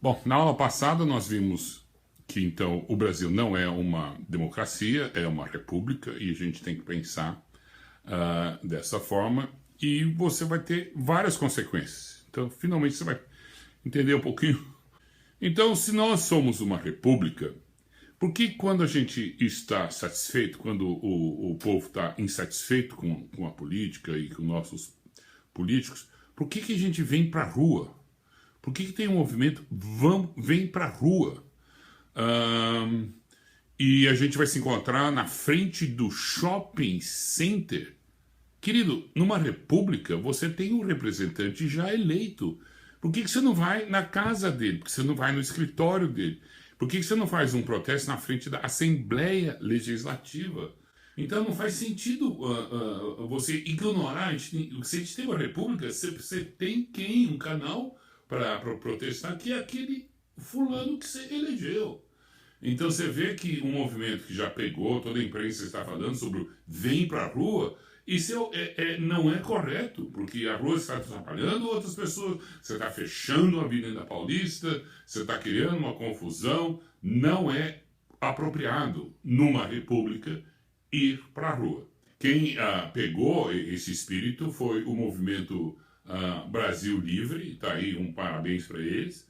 Bom, na aula passada nós vimos que então o Brasil não é uma democracia, é uma república e a gente tem que pensar dessa forma e você vai ter várias consequências. Então, finalmente você vai entender um pouquinho. Então, se nós somos uma república, por que quando a gente está satisfeito, quando o povo está insatisfeito com a política e com nossos políticos, por que a gente vem para a rua? Por que tem um movimento vem para a rua? E a gente vai se encontrar na frente do shopping center. Querido, numa república você tem um representante já eleito. Por que você não vai na casa dele? Por que você não vai no escritório dele? Por que você não faz um protesto na frente da Assembleia Legislativa? Então não faz sentido você ignorar. Se a gente tem uma república, você tem quem? Um canal para protestar, que é aquele fulano que você elegeu. Então você vê que um movimento que já pegou, toda a imprensa está falando sobre o vem para a rua, isso não é correto, porque a rua está atrapalhando outras pessoas, você está fechando a Avenida Paulista, você está criando uma confusão, não é apropriado numa república ir para a rua. Quem pegou esse espírito foi o movimento Brasil Livre, está aí um parabéns para eles,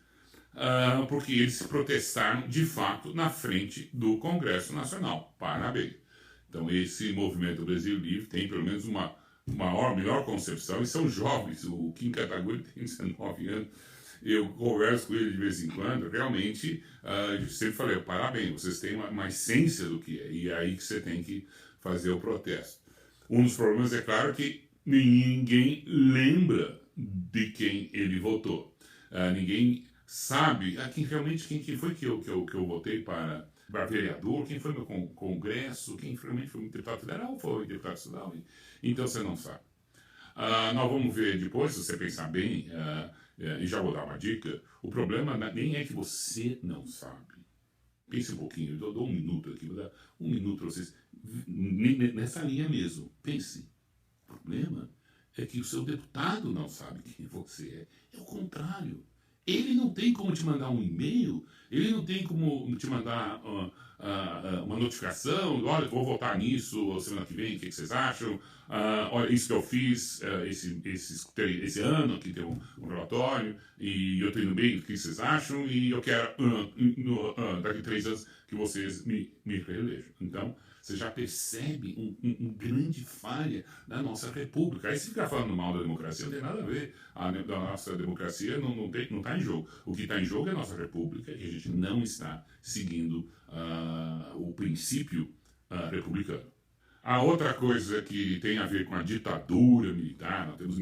porque eles protestaram de fato na frente do Congresso Nacional. Parabéns. Então esse movimento Brasil Livre tem pelo menos uma melhor concepção, e são jovens. O Kim Kataguiri tem 19 anos, eu converso com ele de vez em quando, realmente, eu sempre falei, parabéns, vocês têm uma essência do que é, e é aí que você tem que fazer o protesto. Um dos problemas é claro que ninguém lembra de quem ele votou. Ninguém sabe quem foi que eu votei para vereador, quem foi meu congresso, quem realmente foi meu deputado federal, foi deputado estadual. Então você não sabe. Nós vamos ver depois, se você pensar bem, e já vou dar uma dica, o problema nem é que você não sabe. Pense um pouquinho, eu dou um minuto aqui, vou dar um minuto para vocês, nessa linha mesmo. Pense. O problema é que o seu deputado não sabe quem você é. É o contrário. Ele não tem como te mandar um e-mail, ele não tem como te mandar uma notificação, olha, vou votar nisso semana que vem, o que vocês acham? Olha, isso que eu fiz esse ano, aqui tem um relatório, e eu estou indo bem, o que vocês acham? E eu quero, daqui a 3 anos, que vocês me reelejam. Então, você já percebe uma grande falha da nossa república. Aí se ficar falando mal da democracia, não tem nada a ver. A nossa democracia não está em jogo. O que está em jogo é a nossa república, e a gente não está seguindo o princípio republicano. A outra coisa que tem a ver com a ditadura militar, nós temos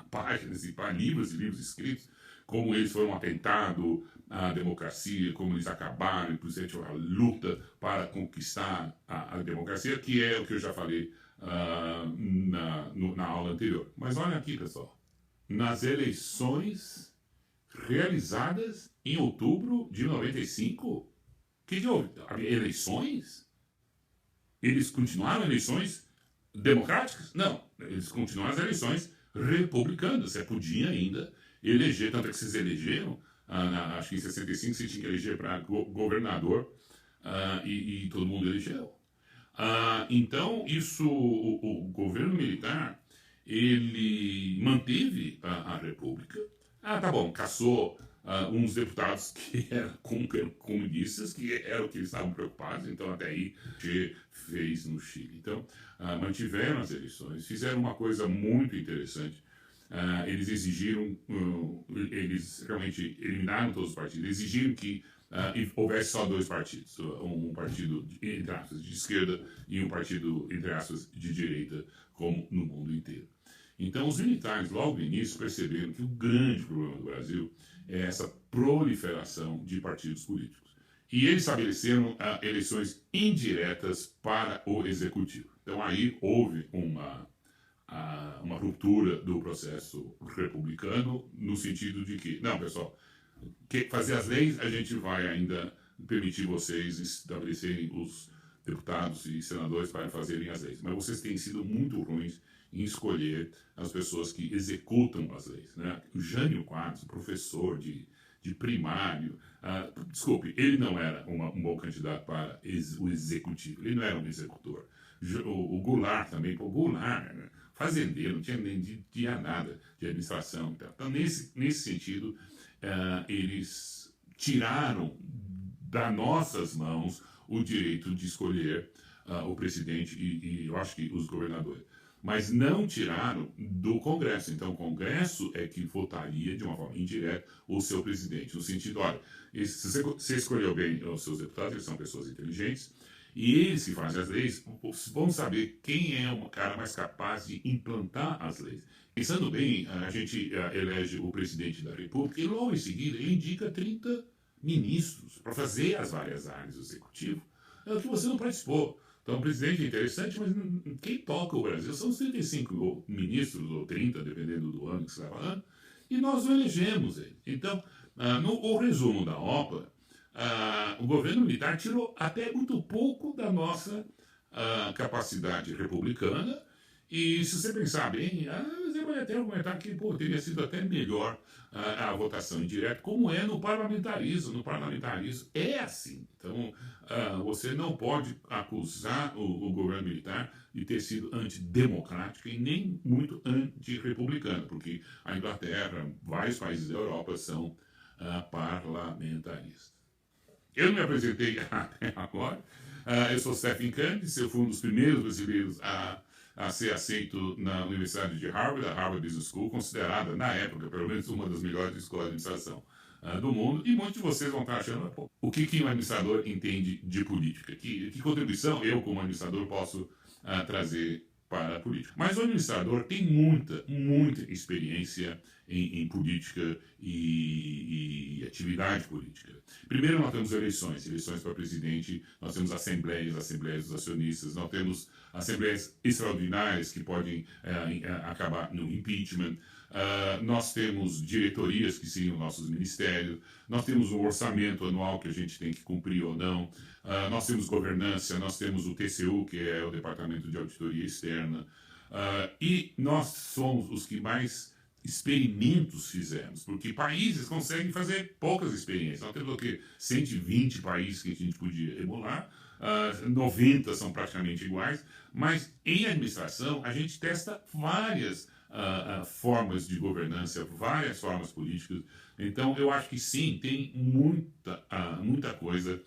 páginas e livros e livros escritos, como eles foram um atentado à democracia, como eles acabaram, inclusive a luta para conquistar a democracia, que é o que eu já falei na aula anterior. Mas olha aqui, pessoal, nas eleições realizadas em outubro de 95, que houve? Eleições? Eles continuaram eleições democráticas? Não, eles continuaram as eleições republicanas. Você podia ainda eleger, tanto é que vocês elegeram, acho que em 65 você tinha que eleger para governador, e todo mundo elegeu. Então, o governo militar, ele manteve a república. Tá bom, caçou uns deputados que eram comunistas, que era o que eles estavam preocupados, então até aí fez no Chile. Então, mantiveram as eleições, fizeram uma coisa muito interessante. Eles exigiram, eles realmente eliminaram todos os partidos, exigiram que houvesse só 2 partidos, um partido, entre aspas, de esquerda e um partido, entre aspas, de direita, como no mundo inteiro. Então, os militares, logo no início, perceberam que o grande problema do Brasil é essa proliferação de partidos políticos. E eles estabeleceram eleições indiretas para o executivo. Então, aí houve uma ruptura do processo republicano, no sentido de que, não, pessoal, fazer as leis, a gente vai ainda permitir vocês estabelecerem os deputados e senadores para fazerem as leis. Mas vocês têm sido muito ruins em escolher as pessoas que executam as leis. Né? O Jânio Quadros, professor de de primário. Desculpe, ele não era um bom candidato para o executivo, ele não era um executor. O Goulart também, o Goulart, né, fazendeiro, não tinha nada de administração. Então nesse sentido, eles tiraram das nossas mãos o direito de escolher o presidente e eu acho que os governadores. Mas não tiraram do Congresso. Então, o Congresso é que votaria de uma forma indireta o seu presidente. No sentido, olha, se você escolheu bem os seus deputados, eles são pessoas inteligentes, e eles que fazem as leis vão saber quem é o cara mais capaz de implantar as leis. Pensando bem, a gente elege o presidente da República e logo em seguida ele indica 30 ministros para fazer as várias áreas do executivo, que você não participou. Então, o presidente é interessante, mas quem toca o Brasil são os 35 ministros, ou 30, dependendo do ano que você está falando, e nós o elegemos ele. Então, o resumo da OPA, o governo militar tirou até muito pouco da nossa capacidade republicana, e se você pensar bem, você pode até argumentar que teria sido até melhor a votação indireta, como é no parlamentarismo. No parlamentarismo é assim. Então, você não pode acusar o governo militar de ter sido antidemocrático e nem muito antirrepublicano, porque a Inglaterra, vários países da Europa são parlamentaristas. Eu não me apresentei até agora. Eu sou Stephen Candice, eu fui um dos primeiros brasileiros a ser aceito na Universidade de Harvard, a Harvard Business School, considerada, na época, pelo menos uma das melhores escolas de administração do mundo, e muitos de vocês vão estar achando, pô, o que um administrador entende de política? Que contribuição eu, como administrador, posso trazer para a política? Mas o administrador tem muita experiência em política e atividade política. Primeiro, nós temos eleições para presidente, nós temos assembleias dos acionistas, nós temos assembleias extraordinárias que podem acabar no impeachment, nós temos diretorias que seriam nossos ministérios, nós temos um orçamento anual que a gente tem que cumprir ou não, nós temos governança, nós temos o TCU, que é o Departamento de Auditoria Externa, e nós somos os que mais experimentos fizemos, porque países conseguem fazer poucas experiências. Nós temos o quê? 120 países que a gente podia emular, 90 são praticamente iguais, mas em administração a gente testa várias formas de governança, várias formas políticas. Então eu acho que sim, tem muita coisa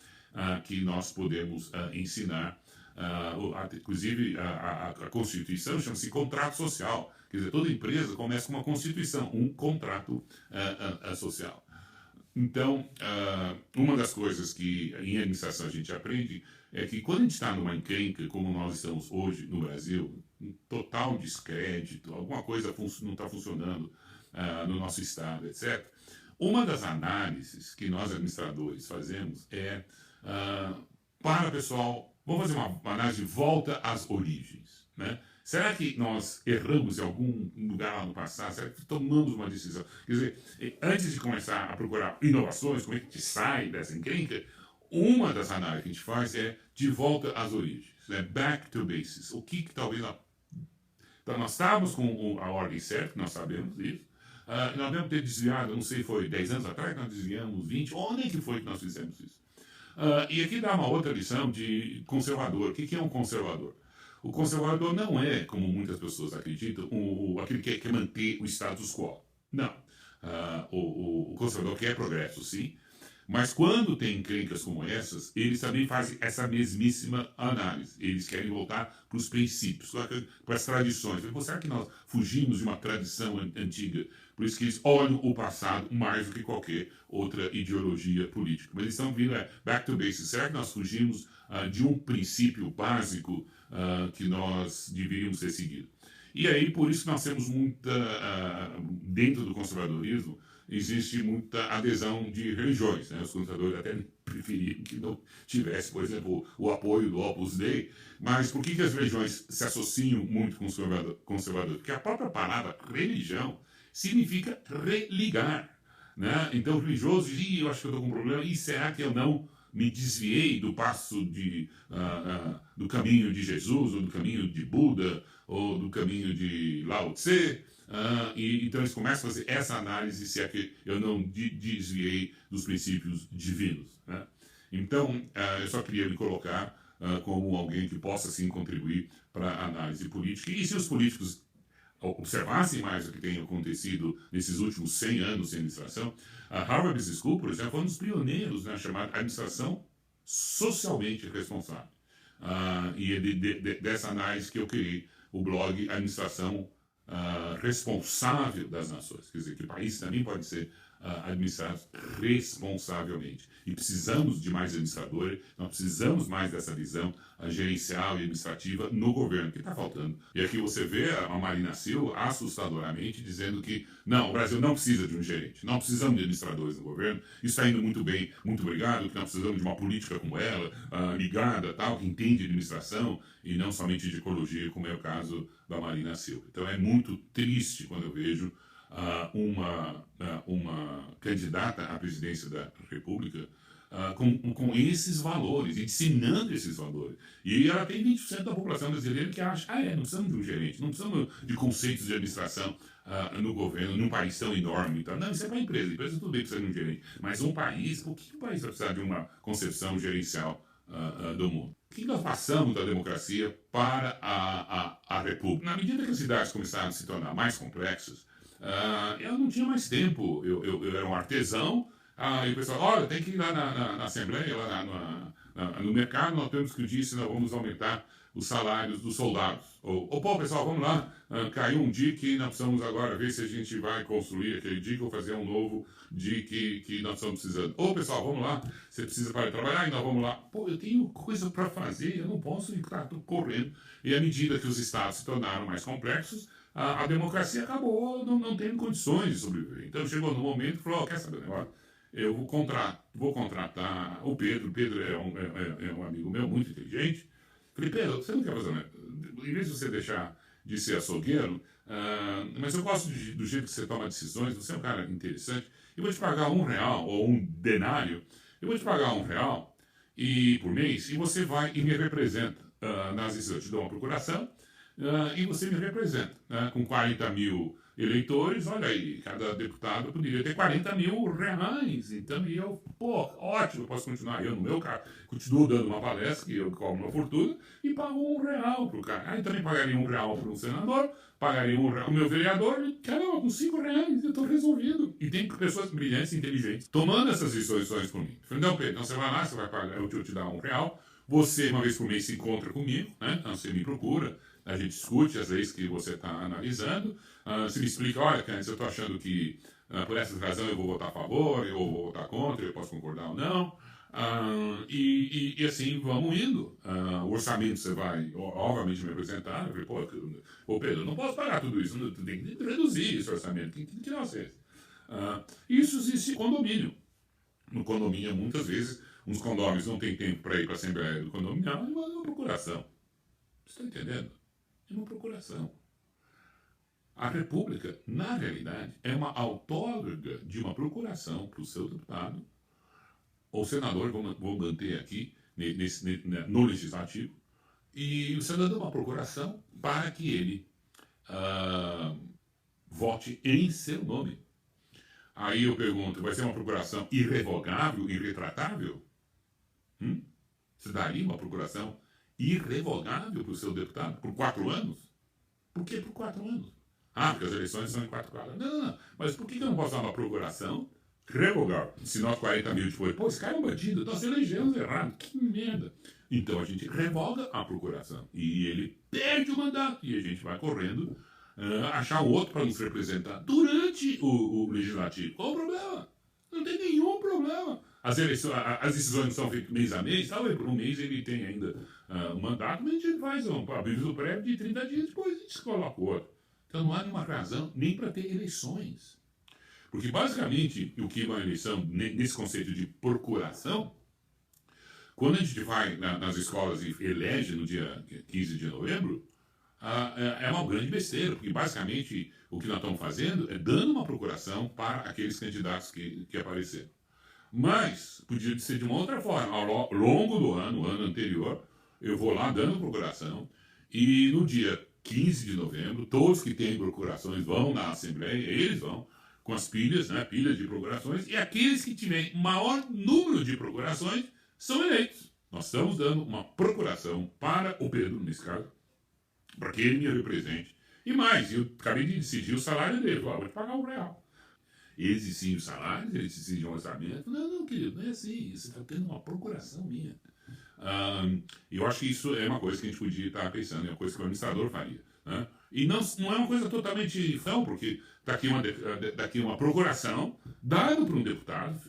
que nós podemos ensinar. Inclusive a Constituição chama-se contrato social. Quer dizer, toda empresa começa com uma Constituição, um contrato social. Então, uma das coisas que em administração a gente aprende é que quando a gente está numa encrenca, como nós estamos hoje no Brasil, um total descrédito, alguma coisa não está funcionando no nosso estado, etc., uma das análises que nós administradores fazemos é para o pessoal, vamos fazer uma análise de volta às origens, né? Será que nós erramos em algum lugar lá no passado? Será que tomamos uma decisão? Quer dizer, antes de começar a procurar inovações, como é que a gente sai dessa encrenca, uma das análises que a gente faz é de volta às origens, né? Back to basics. O que talvez... Então, nós estávamos com a ordem certa, nós sabemos disso. Nós devemos ter desviado, não sei, foi 10 anos atrás, nós desviamos 20. Onde é que foi que nós fizemos isso? E aqui dá uma outra lição de conservador. O que é um conservador? O conservador não é, como muitas pessoas acreditam, aquele que quer manter o status quo. Não. O conservador quer progresso, sim, mas quando tem encrencas como essas, eles também fazem essa mesmíssima análise. Eles querem voltar para os princípios, para as tradições. Será que nós fugimos de uma tradição antiga? Por isso que eles olham o passado mais do que qualquer outra ideologia política. Mas eles estão vindo back to basics. Será que nós fugimos de um princípio básico que nós deveríamos ter seguido? E aí, por isso nós temos dentro do conservadorismo, existe muita adesão de religiões, né? Os conservadores até preferiam que não tivesse, por exemplo, o apoio do Opus Dei. Mas por que as religiões se associam muito com os conservadores? Porque a própria palavra religião significa religar, né? Então, o religioso diz, eu acho que eu estou com um problema, e será que eu não me desviei do passo do caminho de Jesus, ou do caminho de Buda, ou do caminho de Lao Tse? Então eles começam a fazer essa análise, se é que eu não desviei dos princípios divinos. Né? Então, eu só queria me colocar como alguém que possa, sim, contribuir para a análise política. E se os políticos observassem mais o que tem acontecido nesses últimos 100 anos de administração, a Harvard Business School, por exemplo, foi um dos pioneiros na chamada administração socialmente responsável. E é dessa análise que eu criei o blog Administração Responsável das Nações. Quer dizer, que o país também pode ser administrado responsavelmente. E precisamos de mais administradores, nós precisamos mais dessa visão gerencial e administrativa no governo, que está faltando. E aqui você vê a Marina Silva assustadoramente dizendo que não, o Brasil não precisa de um gerente, não precisamos de administradores no governo, isso está indo muito bem, muito obrigado, que nós precisamos de uma política como ela, ligada, tal, que entende de administração e não somente de ecologia, como é o caso da Marina Silva. Então é muito triste quando eu vejo uma candidata à presidência da República com esses valores, ensinando esses valores. E ela tem 20% da população brasileira que acha, não precisamos de um gerente, não precisamos de conceitos de administração no governo, num país tão enorme. Então, não, isso é para a empresa tudo bem precisa de um gerente. Mas um país, por que o país vai precisar de uma concepção gerencial do mundo? Por que nós passamos da democracia para a república? Na medida que as cidades começaram a se tornar mais complexas, eu não tinha mais tempo, eu era um artesão, e o pessoal, olha, tem que ir lá na Assembleia, lá no mercado, nós temos que dizer se nós vamos aumentar os salários dos soldados. Pô, pessoal, vamos lá, caiu um dique, nós precisamos agora ver se a gente vai construir aquele dique ou fazer um novo dique que nós estamos precisando. Pessoal, vamos lá, você precisa para trabalhar e nós vamos lá. Pô, eu tenho coisa para fazer, eu não posso ficar correndo. E à medida que os estados se tornaram mais complexos, a democracia acabou não tendo condições de sobreviver. Então chegou no momento e falou, quer saber o negócio? Eu vou contratar o Pedro. O Pedro é um amigo meu, muito inteligente. Falei, Pedro, você não quer fazer nada? Em vez de você deixar de ser açougueiro, mas eu gosto do jeito que você toma decisões, você é um cara interessante, eu vou te pagar R$1 ou um denário, eu vou te pagar R$1 por mês e você vai e me representa nas decisões. Eu te dou uma procuração, e você me representa, com 40 mil eleitores, olha aí, cada deputado poderia ter R$40 mil, então ótimo, eu posso continuar, eu no meu caso, continuo dando uma palestra, que eu cobro uma fortuna, e pago R$1 para o cara. Aí também pagaria R$1 para um senador, pagaria R$1 para o meu vereador, e caramba, com R$5 eu estou resolvido. E tem pessoas brilhantes e inteligentes tomando essas decisões por mim. Eu falei, não, Pedro, então você vai lá, você vai pagar, eu te dar R$1, você uma vez por mês se encontra comigo, né? Então você me procura, a gente discute as leis que você está analisando, você me explica, olha, Cândido, eu estou achando que por essa razão eu vou votar a favor, eu vou votar contra, eu posso concordar ou não, e assim vamos indo. O orçamento você vai, obviamente, me apresentar, eu falei, pô, Pedro, eu não posso pagar tudo isso, tem que reduzir esse orçamento, que nós fez? Isso existe em condomínio. No condomínio, muitas vezes, uns condôminos não têm tempo para ir para a Assembleia do Condomínio, e mandam uma procuração. Você está entendendo? É uma procuração. A República, na realidade, é uma autóloga de uma procuração para o seu deputado, ou senador, vou manter aqui no Legislativo, e o senador dá uma procuração para que ele vote em seu nome. Aí eu pergunto, vai ser uma procuração irrevogável, irretratável? Você daria uma procuração irrevogável para o seu deputado por 4 anos? Por que por 4 anos? Porque as eleições são em 4 anos. Não. Mas por que eu não posso dar uma procuração revogável? Se nós 40 mil depois, esse cara é um bandido, nós elegemos errado, que merda. Então a gente revoga a procuração e ele perde o mandato e a gente vai correndo achar outro para nos representar durante o legislativo. Qual o problema? Não tem nenhum problema. As decisões não são feitas mês a mês, talvez por um mês ele tem ainda um mandato, mas a gente faz um aviso prévio de 30 dias, depois a gente coloca o outro. Então não há nenhuma razão nem para ter eleições. Porque basicamente o que é uma eleição, nesse conceito de procuração, quando a gente vai nas escolas e elege no dia 15 de novembro, é uma grande besteira, porque basicamente o que nós estamos fazendo é dando uma procuração para aqueles candidatos que apareceram. Mas podia ser de uma outra forma. Ao longo do ano, o ano anterior, eu vou lá dando procuração e no dia 15 de novembro, todos que têm procurações vão na Assembleia, eles vão, com as pilhas, né, pilhas de procurações, e aqueles que tiverem maior número de procurações são eleitos. Nós estamos dando uma procuração para o Pedro, nesse caso, para que ele me represente. E mais, eu acabei de decidir o salário dele, vou te pagar R$1. Eles decidem o salário, eles decidem o orçamento. Não, querido, não é assim, você está tendo uma procuração minha. Eu acho que isso é uma coisa que a gente podia estar pensando, é uma coisa que o administrador faria. Né? E não é uma coisa totalmente fã, porque está aqui uma procuração dada por um deputado,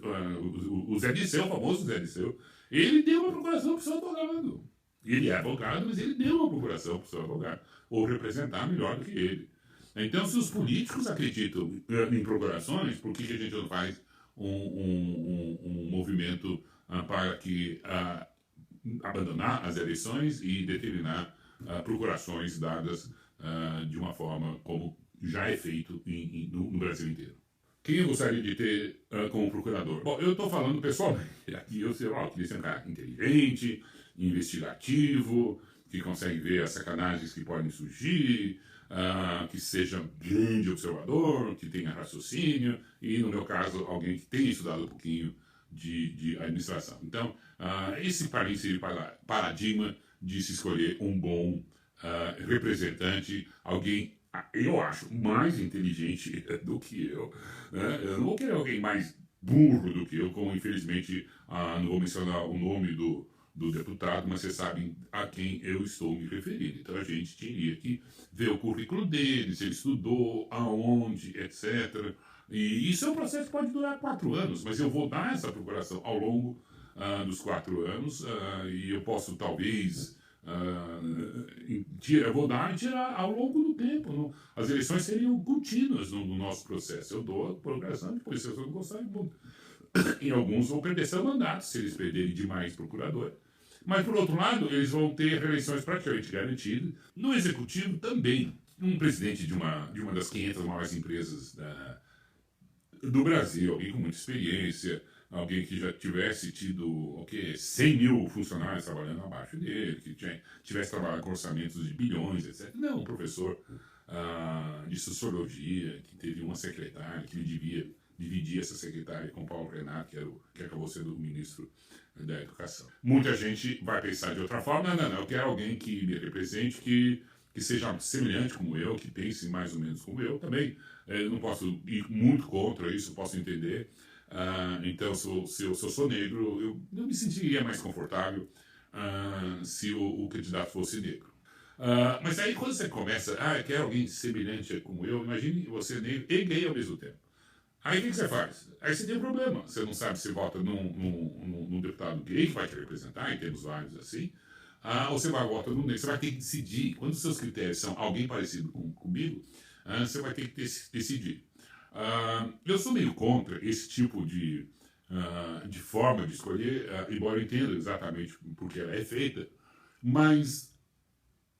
o Zé Disseu, o famoso Zé Disseu, ele deu uma procuração para o seu advogado. Ele é advogado, mas ele deu uma procuração para o seu advogado, ou representar melhor do que ele. Então, se os políticos acreditam em procurações, por que a gente não faz um movimento para que abandonar as eleições e determinar procurações dadas de uma forma como já é feito no Brasil inteiro? Quem eu gostaria de ter como procurador? Bom, eu estou falando pessoalmente. Aqui eu queria ser um cara inteligente, investigativo, que consegue ver as sacanagens que podem surgir, que seja um grande observador, que tenha raciocínio, e no meu caso, alguém que tenha estudado um pouquinho de administração. Então, esse para mim seria o paradigma de se escolher um bom representante, alguém, eu acho, mais inteligente do que eu. Né? Eu não vou querer alguém mais burro do que eu, como infelizmente não vou mencionar o nome do deputado, mas vocês sabem a quem eu estou me referindo. Então a gente teria que ver o currículo dele, se ele estudou, aonde, etc. E isso é um processo que pode durar 4 anos, mas eu vou dar essa procuração ao longo dos 4 anos e eu posso talvez eu vou dar e tirar ao longo do tempo. As eleições seriam contínuas no nosso processo. Eu dou a procuração, depois se eu não gostar, em alguns vão perder seu mandato se eles perderem demais procurador. Mas, por outro lado, eles vão ter reeleições praticamente garantidas. No executivo também. Um presidente de uma das 500 maiores empresas do Brasil, alguém com muita experiência, alguém que já tivesse tido 100 mil funcionários trabalhando abaixo dele, que tivesse trabalhado com orçamentos de bilhões, etc. Não, um professor de sociologia, que teve uma secretária, que dividia essa secretária com Paulo Renato, que acabou sendo o ministro da Educação. Muita gente vai pensar de outra forma, não, eu quero alguém que me represente, que seja semelhante como eu, que pense mais ou menos como eu também. Eu não posso ir muito contra isso, posso entender. Então, se eu sou negro, eu me sentiria mais confortável se o candidato fosse negro. Mas aí quando você começa, eu quero alguém semelhante como eu, imagine você negro e gay ao mesmo tempo. Aí o que você faz? Aí você tem um problema. Você não sabe se vota num deputado gay que vai te representar, e temos vários assim, ou você vai votar num negro. Você vai ter que decidir. Quando os seus critérios são alguém parecido comigo, você vai ter que decidir. Eu sou meio contra esse tipo de forma de escolher, embora eu entenda exatamente porque ela é feita, mas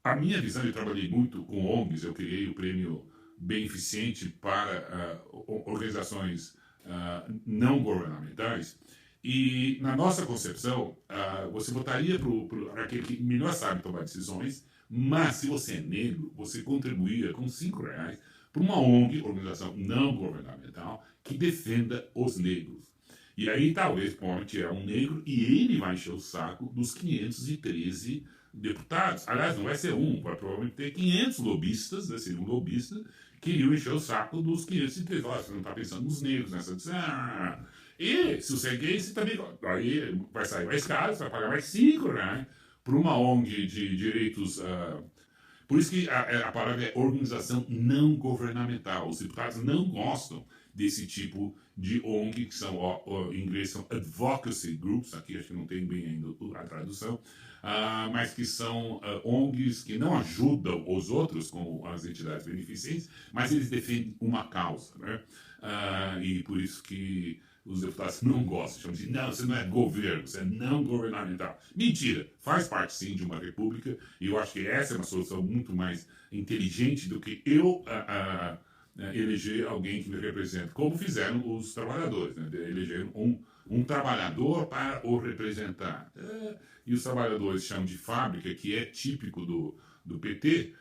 a minha visão, eu trabalhei muito com ONGs, eu criei o prêmio beneficente para organizações não governamentais, e na nossa concepção, você votaria para aquele que melhor sabe tomar decisões, mas se você é negro, você contribuía com R$5 para uma ONG, organização não governamental, que defenda os negros. E aí talvez pode tirar um negro e ele vai encher o saco dos 513 deputados. Aliás, não vai ser vai provavelmente ter 500 lobistas, né, seria um lobista, que iriam encher o saco dos 513. Olha, você não está pensando nos negros nessa. E se você é gay, você também. Aí vai sair mais caro, você vai pagar mais R$5 para uma ONG de direitos. Por isso que a palavra é organização não governamental. Os deputados não gostam desse tipo de ONG, que são, em inglês, são advocacy groups, aqui acho que não tem bem ainda a tradução, mas que são ONGs que não ajudam os outros, como as entidades beneficentes, mas eles defendem uma causa. Né? E por isso que os deputados não gostam, chamam de, não, você não é governo, você é não governamental. Mentira, faz parte sim de uma república, e eu acho que essa é uma solução muito mais inteligente do que eu eleger alguém que me represente, como fizeram os trabalhadores, né? Elegeram um trabalhador para o representar. E os trabalhadores chamam de fábrica, que é típico do PT,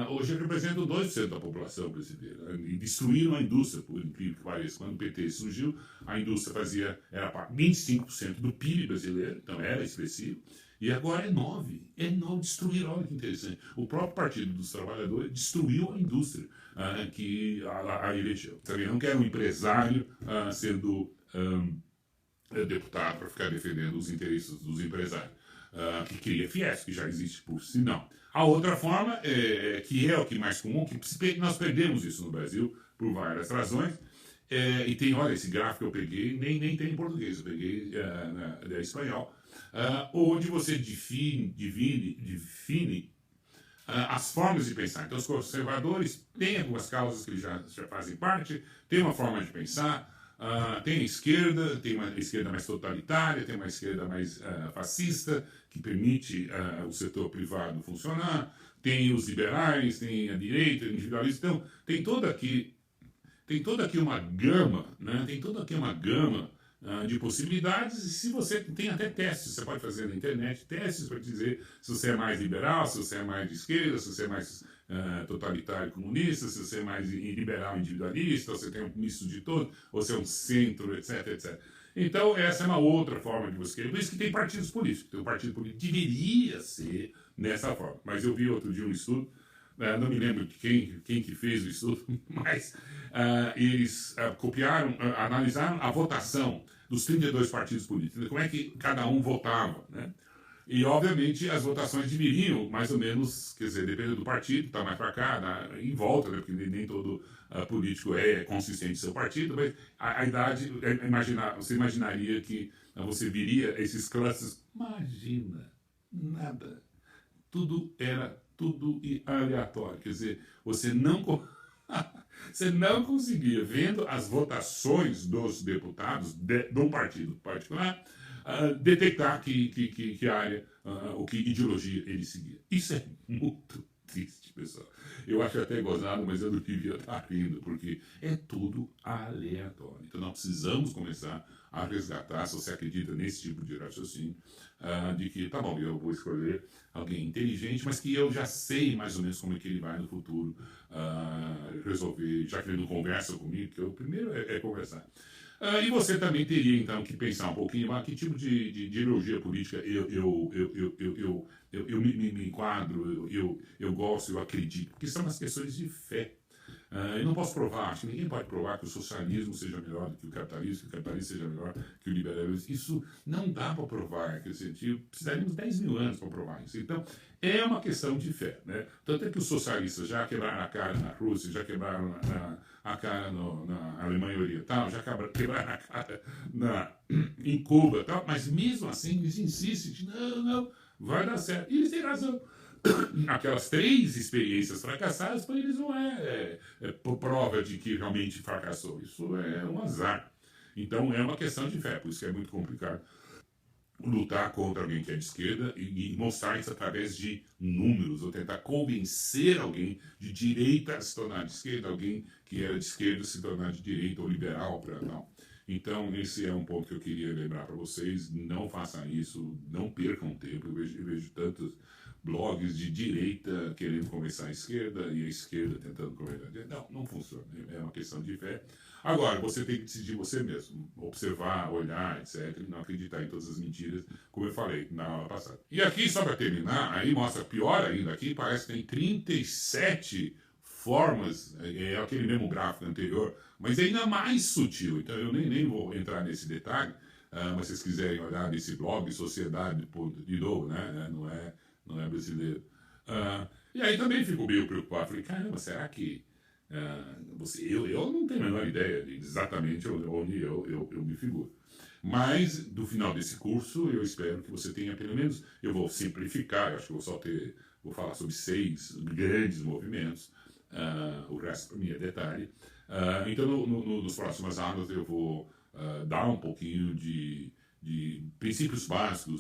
hoje representam 2% da população brasileira. E destruíram a indústria, por incrível que pareça. Quando o PT surgiu, a indústria era 25% do PIB brasileiro, então era expressivo. E agora é 9%. É 9%. Destruíram, olha que interessante. O próprio Partido dos Trabalhadores destruiu a indústria que a elegeu. Também não quer um empresário sendo deputado para ficar defendendo os interesses dos empresários. Que cria Fiesp, que já existe por sinal. A outra forma, que é o que mais comum, que nós perdemos isso no Brasil por várias razões, e tem, olha, esse gráfico que eu peguei, nem tem em português, eu peguei em espanhol, onde você define as formas de pensar. Então, os conservadores têm algumas causas que eles já fazem parte, tem uma forma de pensar, tem a esquerda, tem uma esquerda mais totalitária, tem uma esquerda mais fascista, que permite o setor privado funcionar, tem os liberais, tem a direita, o individualista. Então, tem toda aqui uma gama, né? Tem toda aqui uma gama de possibilidades, e se você tem até testes, você pode fazer na internet testes para dizer se você é mais liberal, se você é mais de esquerda, se você é mais totalitário comunista, se você é mais liberal individualista, ou você tem um misto de todos, ou você é um centro, etc, etc. Então, essa é uma outra forma de você querer. Por isso que tem partidos políticos. Tem um partido político deveria ser nessa forma. Mas eu vi outro dia um estudo, não me lembro de quem que fez o estudo, mas eles analisaram a votação dos 32 partidos políticos, como é que cada um votava, né? E, obviamente, as votações deveriam, mais ou menos, quer dizer, dependendo do partido, está mais para cá, em volta, né, porque nem todo político é consistente em seu partido, mas a idade, você imaginaria que você viria esses clusters, imagina, nada, tudo aleatório, quer dizer, você não conseguia, vendo as votações dos deputados de um partido particular, detectar que área ou que ideologia ele seguia. Isso é muito triste, pessoal. Eu acho até gozado, mas eu não devia estar rindo, porque é tudo aleatório. Então nós precisamos começar a resgatar, se você acredita nesse tipo de raciocínio, de que, tá bom, eu vou escolher alguém inteligente, mas que eu já sei mais ou menos como é que ele vai no futuro resolver, já que ele não conversa comigo, que o primeiro é conversar. E você também teria, então, que pensar um pouquinho, que tipo de ideologia política eu me enquadro, eu gosto, eu acredito, porque são as questões de fé. Eu não posso provar, acho que ninguém pode provar que o socialismo seja melhor do que o capitalismo seja melhor que o liberalismo. Isso não dá para provar, quer dizer, precisaríamos 10 mil anos para provar isso. Então, é uma questão de fé, né? Tanto é que os socialistas já quebraram a cara na Rússia, já quebraram a cara na Alemanha Oriental, já quebraram a cara em Cuba, tal, mas mesmo assim eles insistem de não, vai dar certo. E eles têm razão. Aquelas 3 experiências fracassadas, para eles não é prova de que realmente fracassou. Isso é um azar. Então é uma questão de fé, por isso que é muito complicado lutar contra alguém que é de esquerda e mostrar isso através de números, ou tentar convencer alguém de direita a se tornar de esquerda, alguém que era de esquerda se tornar de direita ou liberal para não. Então, esse é um ponto que eu queria lembrar para vocês. Não façam isso, não percam tempo. Eu vejo tantos blogs de direita querendo começar a esquerda e a esquerda tentando começar a direita. Não funciona. É uma questão de fé. Agora, você tem que decidir você mesmo. Observar, olhar, etc. E não acreditar em todas as mentiras, como eu falei na aula passada. E aqui, só para terminar, aí mostra pior ainda. Aqui parece que tem 37 formas, é aquele mesmo gráfico anterior, mas é ainda mais sutil. Então eu nem vou entrar nesse detalhe, mas se vocês quiserem olhar nesse blog, Sociedade, de novo, né? Não é brasileiro. E aí também fico meio preocupado. Falei, caramba, será que eu não tenho a menor ideia de exatamente onde eu me figuro. Mas, do final desse curso, eu espero que você tenha pelo menos, eu vou simplificar, eu acho que vou falar sobre 6 grandes movimentos, o resto para mim é detalhe. Então, nos próximas aulas eu vou dar um pouquinho de princípios básicos